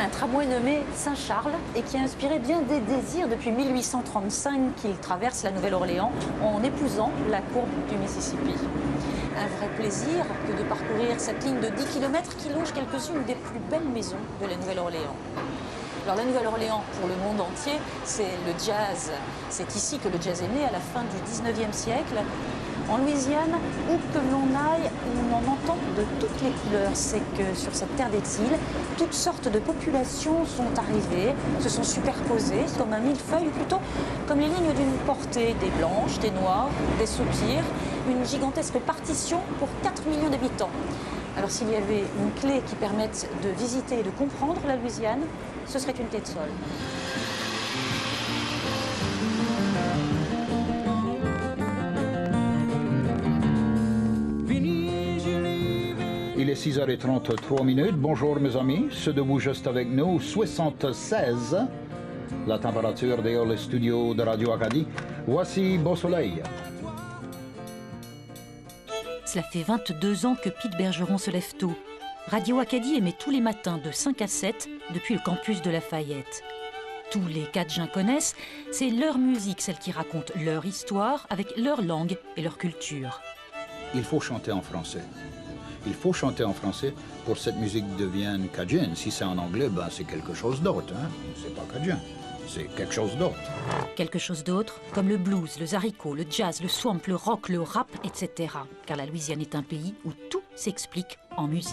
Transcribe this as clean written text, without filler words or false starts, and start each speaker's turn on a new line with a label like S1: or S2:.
S1: un tramway nommé Saint-Charles et qui a inspiré bien des désirs depuis 1835 qu'il traverse la Nouvelle-Orléans en épousant la courbe du Mississippi. Un vrai plaisir que de parcourir cette ligne de 10 km qui longe quelques-unes des plus belles maisons de la Nouvelle-Orléans. Alors la Nouvelle-Orléans, pour le monde entier, c'est le jazz. C'est ici que le jazz est né à la fin du 19e siècle. En Louisiane, où que l'on aille, on en entend de toutes les couleurs. C'est que sur cette terre d'exil, toutes sortes de populations sont arrivées, se sont superposées comme un millefeuille, ou plutôt comme les lignes d'une portée, des blanches, des noires, des soupirs, une gigantesque partition pour 4 millions d'habitants. Alors s'il y avait une clé qui permette de visiter et de comprendre la Louisiane, ce serait une clé de sol.
S2: Il est 6h33. Bonjour mes amis, ceux de vous juste avec nous, 76, la température dans les studios de Radio Acadie. Voici Beau Soleil.
S3: Cela fait 22 ans que Pete Bergeron se lève tôt. Radio Acadie émet tous les matins de 5 à 7 depuis le campus de Lafayette. Tous les Cajuns connaissent, c'est leur musique, celle qui raconte leur histoire avec leur langue et leur culture.
S2: Il faut chanter en français. Il faut chanter en français pour que cette musique devienne cajun. Si c'est en anglais, ben c'est quelque chose d'autre. Hein? C'est pas cajun, c'est quelque chose d'autre.
S3: Quelque chose d'autre, comme le blues, le zaricot, le jazz, le swamp, le rock, le rap, etc. Car la Louisiane est un pays où tout s'explique en musique.